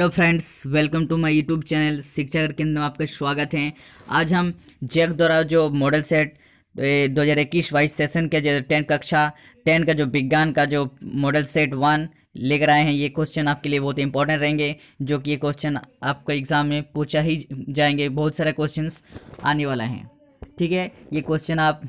Hello friends, welcome to my YouTube channel Shiksha Kar केंद्र में आपका स्वागत है। आज हम जैक द्वारा जो मॉडल सेट 2021-22 सेशन के जो 10 कक्षा 10 का जो विज्ञान का जो मॉडल सेट 1 लेकर आए हैं। ये क्वेश्चन आपके लिए बहुत इंपॉर्टेंट रहेंगे, जो कि ये क्वेश्चन आपको एग्ज़ाम में पूछा ही जाएंगे। बहुत सारे क्वेश्चंस आने वाला हैं, ठीक है। ये क्वेश्चन आप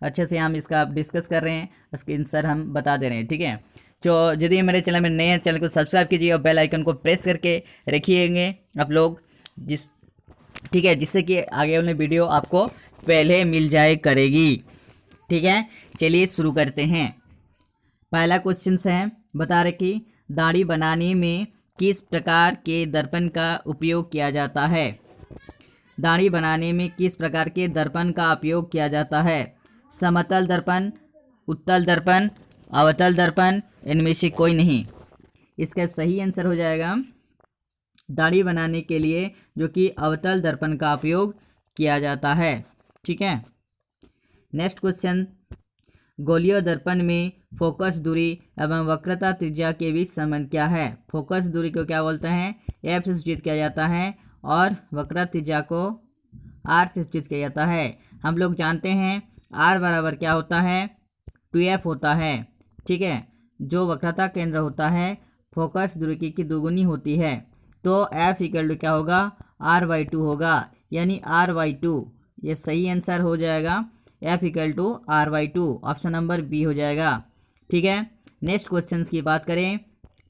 अच्छे से हम इसका डिस्कस कर रहे हैं, इसके आंसर हम बता दे रहे हैं, ठीक है। जो यदि मेरे चैनल में नए हैं, चैनल को सब्सक्राइब कीजिए और बेल आइकन को प्रेस करके रखिएंगे आप लोग, ठीक है, जिससे कि आगे वाले वीडियो आपको पहले मिल जाए करेगी, ठीक है। चलिए शुरू करते हैं। पहला क्वेश्चन है, बता रहे कि दाढ़ी बनाने में किस प्रकार के दर्पण का उपयोग किया जाता है। दाढ़ी बनाने में किस प्रकार के दर्पण का उपयोग किया जाता है। समतल दर्पण, उत्तल दर्पण, अवतल दर्पण, इनमें से कोई नहीं। इसका सही आंसर हो जाएगा दाढ़ी बनाने के लिए जो कि अवतल दर्पण का उपयोग किया जाता है, ठीक है। नेक्स्ट क्वेश्चन, गोलीय दर्पण में फोकस दूरी एवं वक्रता त्रिज्या के बीच संबंध क्या है। फोकस दूरी को क्या बोलते हैं, एफ से सूचित किया जाता है, और वक्रता त्रिज्या को आर से सूचित किया जाता है। हम लोग जानते हैं आर बराबर क्या होता है, 2f होता है, ठीक है। जो वक्रता केंद्र होता है फोकस दूरी की दोगुनी होती है, तो f इक्वल टू क्या होगा, r/2 होगा, यानी r/2। ये सही आंसर हो जाएगा, f equal to r/2, option number B हो जाएगा, ठीक है। नेक्स्ट क्वेश्चन की बात करें,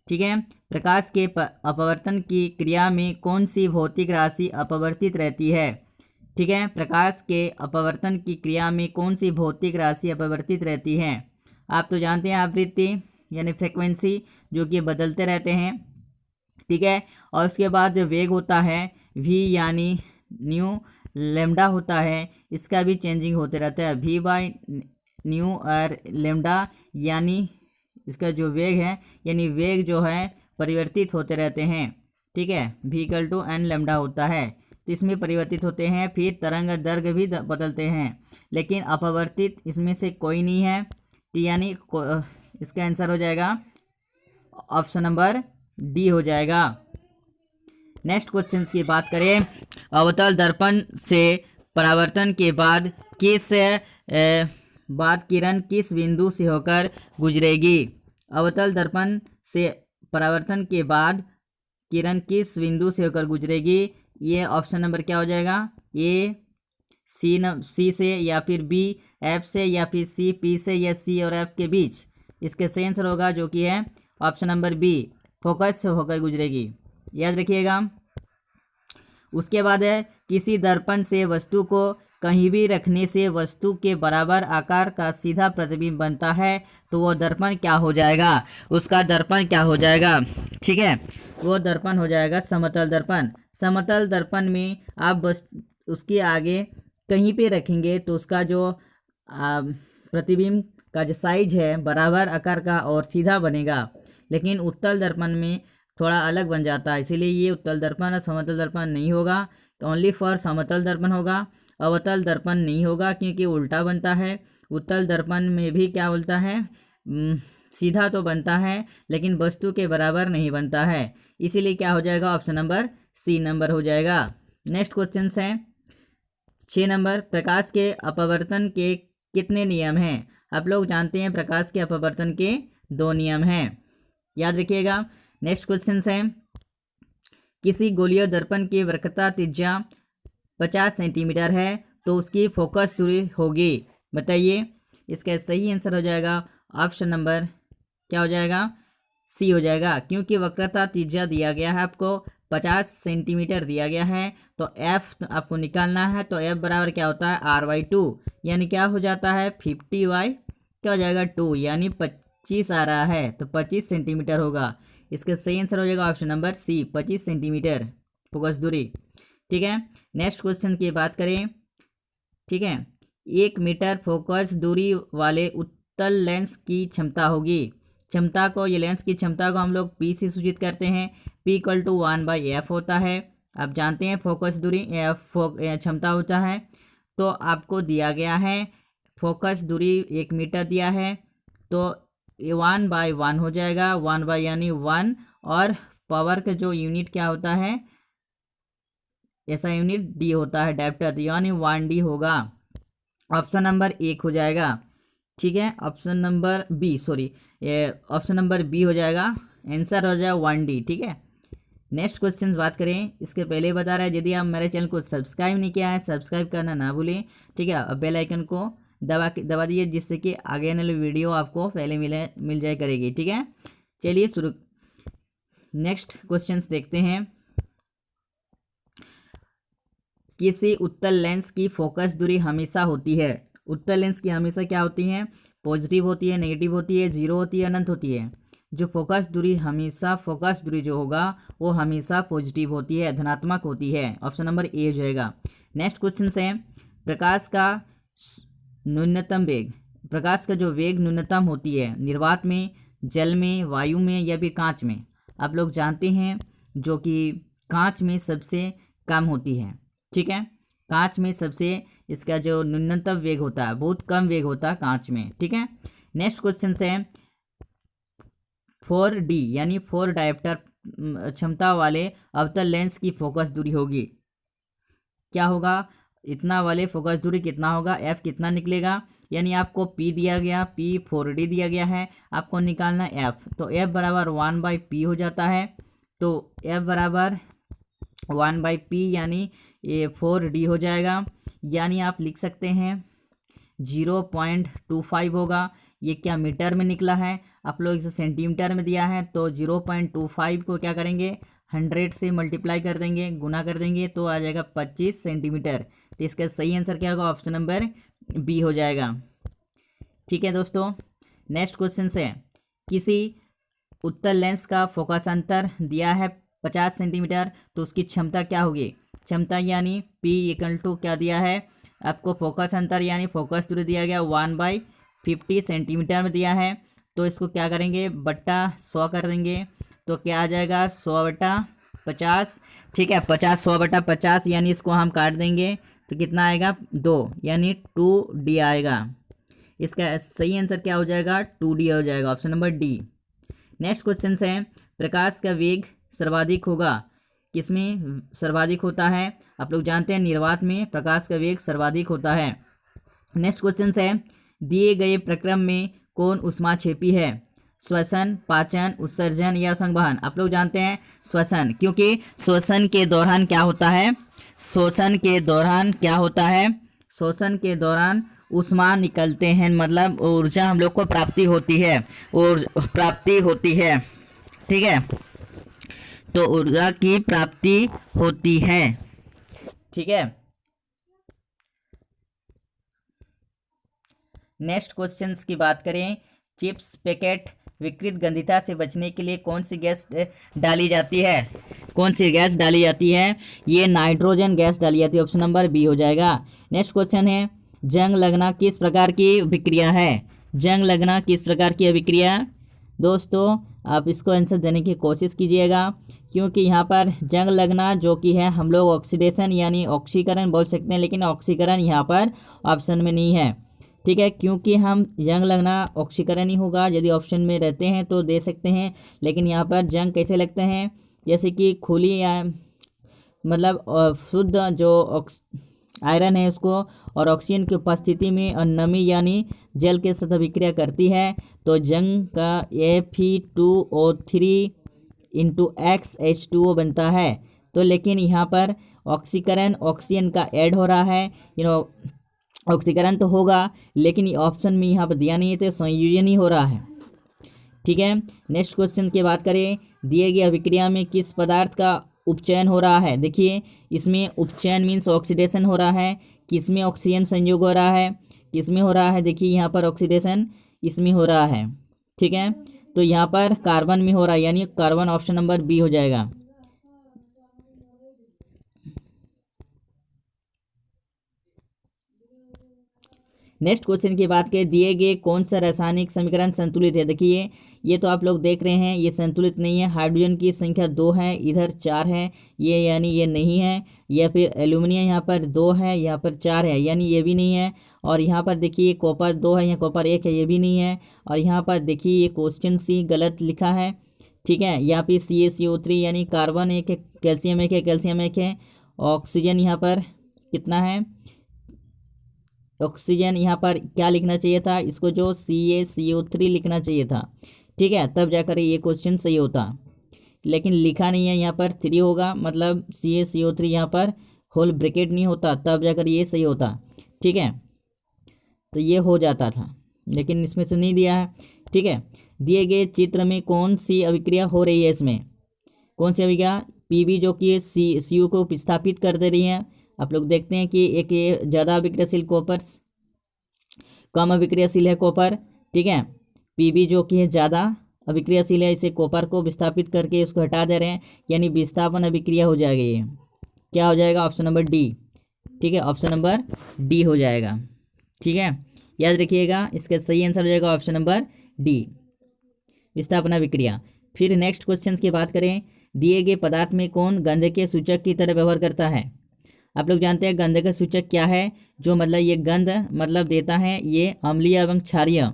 ठीक है। प्रकाश के अपवर्तन की क्रिया में कौन सी भौतिक राशि अपवर्तित रहती है, ठीक है। प्रकाश के अपवर्तन की क्रिया में कौन सी भौतिक राशि अपवर्तित रहती है। आप तो जानते हैं आवृत्ति यानी फ्रिक्वेंसी, जो कि बदलते रहते हैं, ठीक है। और उसके बाद जो वेग होता है v यानी न्यू, लेमडा होता है, इसका भी चेंजिंग होते रहता है, v/न्यू और लेमडा यानी इसका जो वेग है, यानी वेग जो है परिवर्तित होते रहते हैं, ठीक है। v=n लेमडा होता है, तो इसमें परिवर्तित होते हैं। फिर तरंग दैर्घ्य भी बदलते हैं, लेकिन अपवर्तित इसमें से कोई नहीं है, यानी इसका आंसर हो जाएगा ऑप्शन नंबर डी हो जाएगा। नेक्स्ट क्वेश्चन की बात करें, अवतल दर्पण से परावर्तन के बाद किरण किस बिंदु से होकर गुजरेगी। अवतल दर्पण से परावर्तन के बाद किरण किस बिंदु से होकर गुजरेगी। ये ऑप्शन नंबर क्या हो जाएगा, ए सी से, या फिर बी एफ से, या फिर सी पी से, या सी और एफ के बीच। इसके सही आंसर होगा जो कि है ऑप्शन नंबर बी, फोकस से होकर गुजरेगी, याद रखिएगा। उसके बाद है, किसी दर्पण से वस्तु को कहीं भी रखने से वस्तु के बराबर आकार का सीधा प्रतिबिंब बनता है, तो वो दर्पण क्या हो जाएगा, उसका दर्पण क्या हो जाएगा, ठीक है। वो दर्पण हो जाएगा समतल दर्पण। समतल दर्पण में आप बस उसके आगे कहीं पे रखेंगे तो उसका जो प्रतिबिंब का जो साइज है बराबर आकार का और सीधा बनेगा, लेकिन उत्तल दर्पण में थोड़ा अलग बन जाता है, इसीलिए ये उत्तल दर्पण और समतल दर्पण नहीं होगा, ओनली फॉर समतल दर्पण होगा। अवतल दर्पण नहीं होगा क्योंकि उल्टा बनता है। उत्तल दर्पण में भी क्या बोलता है, सीधा तो बनता है लेकिन वस्तु के बराबर नहीं बनता है, इसीलिए क्या हो जाएगा, ऑप्शन नंबर सी नंबर हो जाएगा। नेक्स्ट क्वेश्चन है 6 नंबर, प्रकाश के अपवर्तन के कितने नियम हैं। आप लोग जानते हैं प्रकाश के अपवर्तन के 2 नियम हैं, याद रखिएगा। नेक्स्ट क्वेश्चन है, किसी गोलीय दर्पण की वक्रता त्रिज्या 50 सेंटीमीटर है तो उसकी फोकस दूरी होगी, बताइए। इसका सही आंसर हो जाएगा ऑप्शन नंबर क्या हो जाएगा, सी हो जाएगा, क्योंकि वक्रता त्रिज्या दिया गया है आपको 50 सेंटीमीटर दिया गया है, तो f आपको निकालना है, तो f बराबर क्या होता है, r/2, यानी क्या हो जाता है 50/, क्या हो जाएगा 2, यानी 25 आ रहा है, तो 25 सेंटीमीटर होगा। इसका सही आंसर हो जाएगा option number C, 25 centimetre focus दूरी, ठीक है। नेक्स्ट क्वेश्चन की बात करें, ठीक है। 1 मीटर फोकस दूरी वाले उत्तल लेंस की क्षमता होगी। क्षमता को, ये लेंस की क्षमता को हम लोग पी से सूचित करते हैं, p=1/f होता है। आप जानते हैं फोकस दूरी क्षमता होता है, तो आपको दिया गया है फोकस दूरी 1 मीटर दिया है, तो 1/1 हो जाएगा, 1 यानी 1 और पावर का जो यूनिट क्या होता है, ऐसा यूनिट डी होता है डायोप्टर, यानी 1D होगा। ऑप्शन नंबर 1 हो जाएगा। ठीक है, ऑप्शन नंबर बी, सॉरी ये ऑप्शन नंबर बी हो जाएगा, आंसर हो जाएगा 1D। ठीक है, नेक्स्ट क्वेश्चन बात करें, इसके पहले बता रहा है यदि आप मेरे चैनल को सब्सक्राइब नहीं किया है सब्सक्राइब करना ना भूलें। ठीक है, अब बेल आइकन को दबा दिए, जिससे कि आगे आने वाली वीडियो आपको पहले मिल जाए करेगी। ठीक है, चलिए शुरू, नेक्स्ट क्वेश्चन देखते हैं। किसी उत्तल लेंस की फोकस दूरी हमेशा होती है, उत्तल लेंस की हमेशा क्या होती है, पॉजिटिव होती है, नेगेटिव होती है, जीरो होती है, अनंत होती है। जो फोकस दूरी जो होगा वो हमेशा पॉजिटिव होती है, धनात्मक होती है। ऑप्शन नंबर ए हो जाएगा। नेक्स्ट क्वेश्चन है, प्रकाश का न्यूनतम वेग, प्रकाश का जो वेग न्यूनतम होती है निर्वात में, जल में, वायु में या फिर कांच में। आप लोग जानते हैं जो कि कांच में सबसे कम होती है। ठीक है, कांच में सबसे इसका जो न्यूनतम वेग होता है, बहुत कम वेग होता है कांच में। ठीक है, नेक्स्ट क्वेश्चन है, 4D यानी 4 डायोप्टर क्षमता वाले अवतल लेंस की फोकस दूरी होगी, क्या होगा, इतना वाले फोकस दूरी कितना होगा, एफ कितना निकलेगा, यानी आपको पी दिया गया, पी 4D दिया गया है, आपको निकालना एफ, तो एफ बराबर 1/p हो जाता है। तो एफ बराबर 1/p यानी ये 4D हो जाएगा, यानी आप लिख सकते हैं 0.25 होगा। ये क्या मीटर में निकला है, आप लोग इसे सेंटीमीटर में दिया है, तो 0.25 को क्या करेंगे 100 से मल्टीप्लाई कर देंगे, गुना कर देंगे, तो आ जाएगा 25 सेंटीमीटर। तो इसका सही आंसर क्या होगा, ऑप्शन नंबर बी हो जाएगा। ठीक है दोस्तों, नेक्स्ट क्वेश्चन से, किसी उत्तल लेंस का फोकस अंतर दिया है 50 सेंटीमीटर, तो उसकी क्षमता क्या होगी, क्षमता यानी P इक्वल टू क्या दिया है आपको, फोकस अंतर यानी फोकस दूरी दिया गया 1/50 सेंटीमीटर में दिया है, तो इसको क्या करेंगे बट्टा 100 कर देंगे, तो क्या आ जाएगा 100/50। ठीक है, 100/50 यानी इसको हम काट देंगे तो कितना आएगा 2, यानी 2D आएगा। इसका सही आंसर क्या हो जाएगा 2D हो जाएगा, option number D. Next question है, प्रकाश का वेग सर्वाधिक होगा, किसमें सर्वाधिक होता है, आप लोग जानते हैं निर्वात में प्रकाश का वेग सर्वाधिक होता है। नेक्स्ट क्वेश्चन है, दिए गए प्रक्रम में कौन ऊष्माक्षेपी है, श्वसन, पाचन, उत्सर्जन या संवहन। आप लोग जानते हैं श्वसन, क्योंकि श्वसन के दौरान क्या होता है, शोषण के दौरान क्या होता है, शोषण के दौरान ऊष्मा निकलते हैं, मतलब ऊर्जा हम लोग को प्राप्ति होती है, और प्राप्ति होती है। ठीक है, तो ऊर्जा की प्राप्ति होती है। ठीक है, नेक्स्ट क्वेश्चंस की बात करें, चिप्स पैकेट विकृत गंधिता से बचने के लिए कौन सी गैस डाली जाती है, कौन सी गैस डाली जाती है, ये नाइट्रोजन गैस डाली जाती है, ऑप्शन नंबर बी हो जाएगा। नेक्स्ट क्वेश्चन है, जंग लगना किस प्रकार की अभिक्रिया है, जंग लगना किस प्रकार की अभिक्रिया। दोस्तों आप इसको आंसर देने की कोशिश कीजिएगा, क्योंकि यहाँ पर जंग लगना जो कि है हम लोग ऑक्सीडेशन यानी ऑक्सीकरण बोल सकते हैं, लेकिन ऑक्सीकरण यहाँ पर ऑप्शन में नहीं है। ठीक है, क्योंकि हम जंग लगना ऑक्सीकरण ही होगा, यदि ऑप्शन में रहते हैं तो दे सकते हैं, लेकिन यहाँ पर जंग कैसे लगते हैं, जैसे कि खुली या मतलब शुद्ध जो आयरन है उसको और ऑक्सीजन की उपस्थिति में और नमी यानी जल के साथ अभिक्रिया करती है, तो जंग का Fe2O3 × XH2O बनता है। तो लेकिन यहाँ पर ऑक्सीकरण ऑक्सीजन का ऐड हो रहा है, ऑक्सीकरण तो होगा, लेकिन ये ऑप्शन में यहाँ पर दिया नहीं है, तो संयोजन ही हो रहा है। ठीक है, नेक्स्ट क्वेश्चन की बात करें, दिए गए अभिक्रिया में किस पदार्थ का उपचयन हो रहा है। देखिए इसमें उपचयन मीन्स ऑक्सीडेशन हो रहा है, किसमें ऑक्सीजन संयोग हो रहा है, किसमें हो रहा है, देखिए यहाँ पर ऑक्सीडेशन इसमें हो रहा है। ठीक है, तो यहाँ पर कार्बन में हो रहा है, यानी कार्बन, ऑप्शन नंबर बी हो जाएगा। नेक्स्ट क्वेश्चन की बात करें, दिए गए कौन सा रासायनिक समीकरण संतुलित है। देखिए ये तो आप लोग देख रहे हैं, ये संतुलित नहीं है, हाइड्रोजन की संख्या 2 है, इधर 4 है, ये यानी ये नहीं है, या फिर एल्यूमिनियम यहाँ पर 2 है, यहाँ पर 4 है, यानी ये भी नहीं है। और यहाँ पर देखिए कॉपर 2 है, यहाँ कॉपर 1 है, ये भी नहीं है। और यहाँ पर देखिए ये क्वेश्चन सी गलत लिखा है, ठीक है। यहाँ पे CaCO3 यानी कार्बन एक है, कैल्शियम एक है, कैल्शियम एक है। ऑक्सीजन यहाँ पर कितना है, ऑक्सीजन यहाँ पर क्या लिखना चाहिए था, इसको जो CaCO3 लिखना चाहिए था। ठीक है, तब जाकर ये क्वेश्चन सही होता, लेकिन लिखा नहीं है, यहाँ पर 3 होगा, मतलब CaCO3 यहाँ पर होल ब्रैकेट नहीं होता, तब जाकर ये सही होता। ठीक है, तो ये हो जाता था, लेकिन इसमें से नहीं दिया है। ठीक है, दिए गए चित्र में कौन सी अभिक्रिया हो रही है, इसमें कौन सी अभिक्रिया, Pb जो कि Cu को विस्थापित कर दे रही है। आप लोग देखते हैं कि एक ये ज़्यादा अभिक्रियाशील कॉपर, कम अभिक्रियाशील है कॉपर। ठीक है, Pb जो कि है ज़्यादा अभिक्रियाशील है, इसे कॉपर को विस्थापित करके उसको हटा दे रहे हैं, यानी विस्थापन अभिक्रिया हो जाएगी। ये क्या हो जाएगा, ऑप्शन नंबर डी। ठीक है, ऑप्शन नंबर डी हो जाएगा। ठीक है, याद रखिएगा, इसका सही आंसर हो जाएगा ऑप्शन नंबर डी, विस्थापन अभिक्रिया। फिर नेक्स्ट क्वेश्चन की बात करें, दिए गए पदार्थ में कौन गंधकीय सूचक की तरह व्यवहार करता है। आप लोग जानते हैं गंधकीय सूचक क्या है, जो मतलब ये गंध मतलब देता है, ये अम्लीय एवं क्षारीय।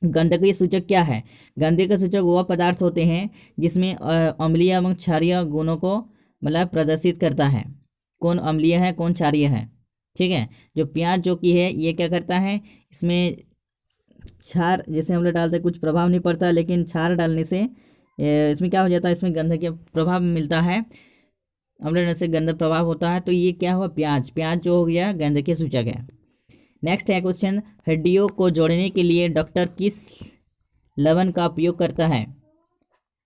गंधकीय सूचक क्या है, गंधकीय सूचक वह पदार्थ होते हैं जिसमें अम्लीय एवं क्षारीय गुणों को मतलब प्रदर्शित करता है, कौन अम्लीय है कौन क्षारीय है। ठीक है, जो प्याज जो कि है ये क्या करता है, इसमें क्षार जैसे हम लोग डालते हैं कुछ प्रभाव नहीं पड़ता, लेकिन क्षार डालने से इसमें क्या हो जाता है, इसमें गंधकीय प्रभाव मिलता है, अम्ल डालने से गंध प्रभाव होता है। तो ये क्या हुआ, प्याज, प्याज जो हो गया गंधकीय सूचक है। नेक्स्ट है क्वेश्चन, हड्डियों को जोड़ने के लिए डॉक्टर किस लवण का उपयोग करता है।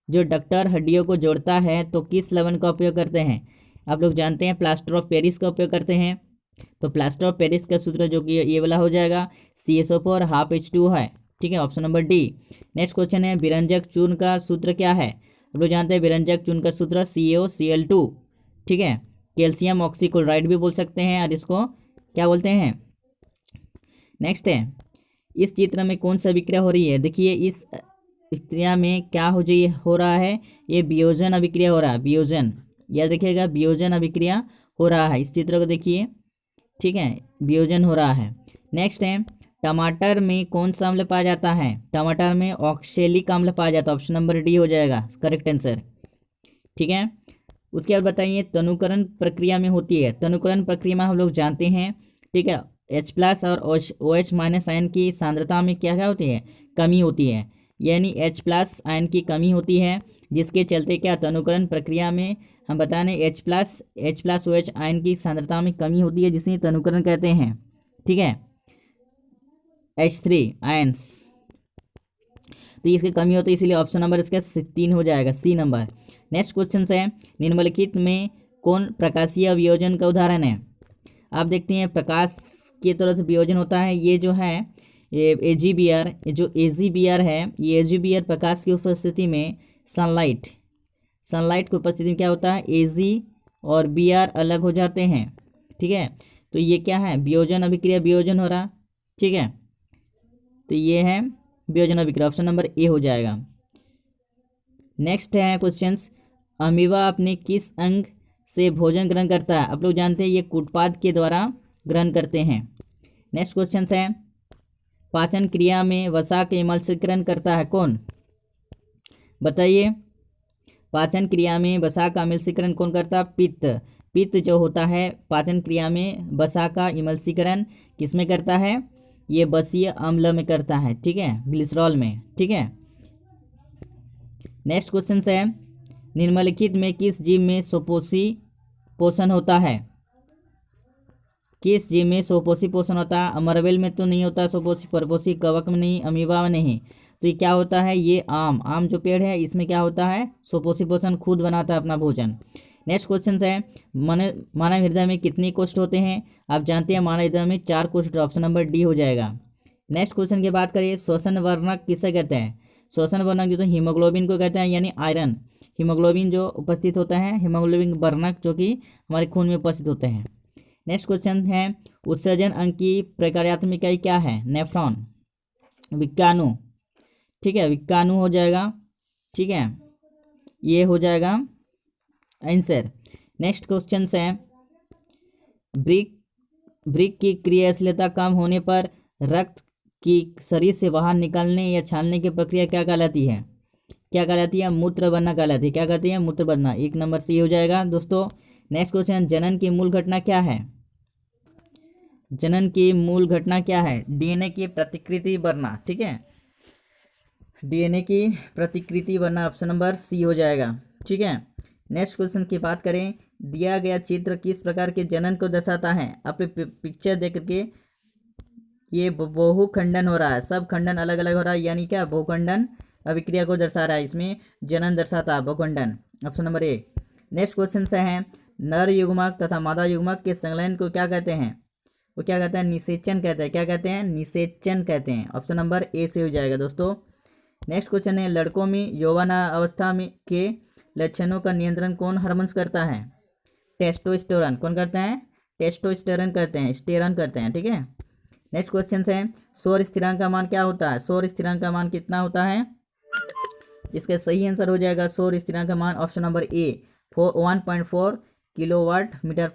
जो डॉक्टर हड्डियों को जोड़ता है तो किस लवण का उपयोग करते हैं। आप लोग जानते हैं प्लास्टर ऑफ पेरिस का उपयोग करते हैं, तो प्लास्टर ऑफ पेरिस का सूत्र जो कि ये वाला हो जाएगा CaSO4 हाफ H2 है। ठीक है, option number D. Next question है, विरंजक चूर्ण का सूत्र क्या है। आप लोग जानते हैं विरंजक चूर्ण का सूत्र CaOCl2। ठीक है, कैल्शियम ऑक्सीक्लोराइड भी बोल सकते हैं, और इसको क्या बोलते हैं। नेक्स्ट है, इस चित्र में कौन सा अभिक्रिया हो रही है। देखिए इस अभिक्रिया में क्या हो रहा है, ये वियोजन अभिक्रिया हो रहा है, वियोजन, याद रखिएगा वियोजन अभिक्रिया हो रहा है। इस चित्र को देखिए, ठीक है, वियोजन हो रहा है। नेक्स्ट है, टमाटर में कौन सा अम्ल पाया जाता है। टमाटर में ऑक्सैलिक अम्ल पाया जाता है, ऑप्शन नंबर डी हो जाएगा करेक्ट आंसर। ठीक है, उसके बाद बताइए तनुकरण प्रक्रिया में होती है। तनुकरण प्रक्रिया में हम लोग जानते हैं, ठीक है, H+ और OH- आयन की सांद्रता में क्या क्या होती है, कमी होती है, यानी H+ आयन की कमी होती है, जिसके चलते क्या तनुकरण प्रक्रिया में हम बता रहे H+ OH आयन की सांद्रता में कमी होती है, जिसे तनुकरण कहते हैं। ठीक है, H3 आयन्स, तो इसकी कमी होती है, इसीलिए ऑप्शन नंबर इसका 3 हो जाएगा, सी नंबर। नेक्स्ट क्वेश्चन है, निम्नलिखित में कौन प्रकाशीय वियोजन का उदाहरण है। आप देखते हैं प्रकाश की तरह से वियोजन होता है, ये जो है ये AgBr, जो AgBr है, ये AgBr प्रकाश की उपस्थिति में सनलाइट की उपस्थिति में क्या होता है, Ag और Br अलग हो जाते हैं। ठीक है, तो ये क्या है, वियोजन अभिक्रिया, वियोजन हो रहा। ठीक है, तो ये है वियोजन अभिक्रिया, ऑप्शन नंबर ए हो जाएगा। नेक्स्ट है क्वेश्चंस, अमीबा अपने किस अंग से भोजन ग्रहण करता है। आप लोग जानते हैं ये कूटपाद के द्वारा ग्रहण करते हैं। नेक्स्ट क्वेश्चन है, पाचन क्रिया में वसा के अम्लीकरण करता है कौन, बताइए। पाचन क्रिया में वसा का अम्लीकरण कौन करता है, पित्त। पित्त जो होता है पाचन क्रिया में वसा का अम्लीकरण किस में करता है, ये बसीय अम्ल में करता है। ठीक है, ग्लिसरॉल में। ठीक है, नेक्स्ट क्वेश्चन है, निम्नलिखित में किस जीव में स्वपोषी पोषण होता है। किस जीव में स्वपोषी पोषण होता है, अमरवेल में तो नहीं होता स्वपोषी, परपोषी, कवक में नहीं, अमीबा में नहीं, तो ये क्या होता है, ये आम जो पेड़ है इसमें क्या होता है, स्वपोषी पोषण, खुद बनाता है अपना भोजन। नेक्स्ट क्वेश्चन है, मानव हृदय में कितने कोष्ठ होते हैं। आप जानते हैं मानव हृदय में 4 कोष्ठ, ऑप्शन नंबर डी हो जाएगा। नेक्स्ट क्वेश्चन की बात करिए, श्वसन वर्णक किसे कहते हैं। श्वसन वर्णक जो तो हीमोग्लोबिन को कहते हैं, यानी आयरन, हीमोग्लोबिन जो उपस्थित होता है, हीमोग्लोबिन वर्णक जो कि हमारे खून में उपस्थित होते हैं। नेक्स्ट क्वेश्चन है, उत्सर्जन अंग की प्रकार्यात्मक इकाई क्या है, नेफ्रॉन, विक्काणु। ठीक है, विक्काणु हो जाएगा। ठीक है, ये हो जाएगा आंसर। नेक्स्ट क्वेश्चन है, ब्रिक की क्रियाशीलता कम होने पर रक्त की शरीर से बाहर निकालने या छानने की प्रक्रिया क्या कहलाती है। क्या कहलाती है? मूत्र बनना कहलाती है। क्या कहती है? मूत्र बनना। 1 नंबर सी हो जाएगा दोस्तों। नेक्स्ट क्वेश्चन, जनन की मूल घटना क्या है? जनन की मूल घटना क्या है? डीएनए की प्रतिकृति बनना। ठीक है, डीएनए की प्रतिकृति बनना, ऑप्शन नंबर सी हो जाएगा। ठीक है, नेक्स्ट क्वेश्चन की बात करें, दिया गया चित्र किस प्रकार के जनन को दर्शाता है? आप पिक्चर देख करके ये बहुखंडन हो रहा है, सब खंडन अलग अलग हो रहा है, यानी क्या? बहुखंडन अभिक्रिया को दर्शा रहा है, इसमें जनन दर्शाता है बहुखंडन, option number A. Next question से है, नर युग्मक तथा मादा युग्मक के संलयन को क्या कहते हैं? वो क्या कहते हैं? निषेचन कहते हैं। क्या कहते हैं? निषेचन कहते हैं, ऑप्शन नंबर ए से हो जाएगा दोस्तों। नेक्स्ट क्वेश्चन है, लड़कों में यौवनावस्था में के लक्षणों का नियंत्रण कौन हार्मोन्स करता है? टेस्टोस्टेरोन। कौन करते हैं? टेस्टोस्टेरोन करते हैं, स्टेरॉन करते हैं। ठीक है, नेक्स्ट क्वेश्चन है, सौर स्थिरांक का मान क्या होता है? सौर स्थिरांक का मान कितना होता है? इसका सही आंसर हो जाएगा सौर स्थिरांक का मान, option number A, 1.4 kilowatt metre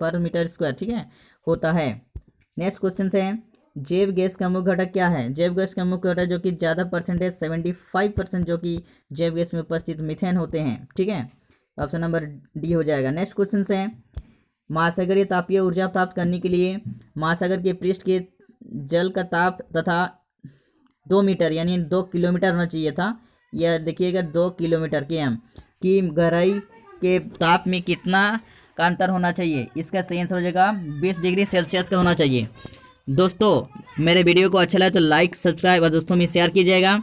पर मीटर स्क्वायर। ठीक है, होता है। नेक्स्ट क्वेश्चन है, जैव गैस का मुख्य घटक क्या है? जैव गैस का मुख्य घटक जो कि ज़्यादा परसेंटेज 75% जो कि जैव गैस में उपस्थित मीथेन होते हैं। ठीक है, ऑप्शन नंबर डी हो जाएगा। नेक्स्ट क्वेश्चन है, महासागरीय तापीय ऊर्जा प्राप्त करने के लिए महासागर के पृष्ठ के जल का ताप तथा 2 मीटर यानी 2 किलोमीटर होना चाहिए था। यह देखिएगा 2 किलोमीटर की गहराई के ताप में कितना का अंतर होना चाहिए? इसका सही आंसर हो जाएगा 20 डिग्री सेल्सियस का होना चाहिए। दोस्तों मेरे वीडियो को अच्छा लगे तो लाइक, सब्सक्राइब और दोस्तों में शेयर कीजिएगा।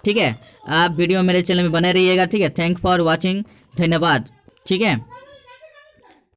ठीक है, आप वीडियो मेरे चैनल में बने रहिएगा। ठीक है, थैंक फॉर वॉचिंग, धन्यवाद। ठीक है।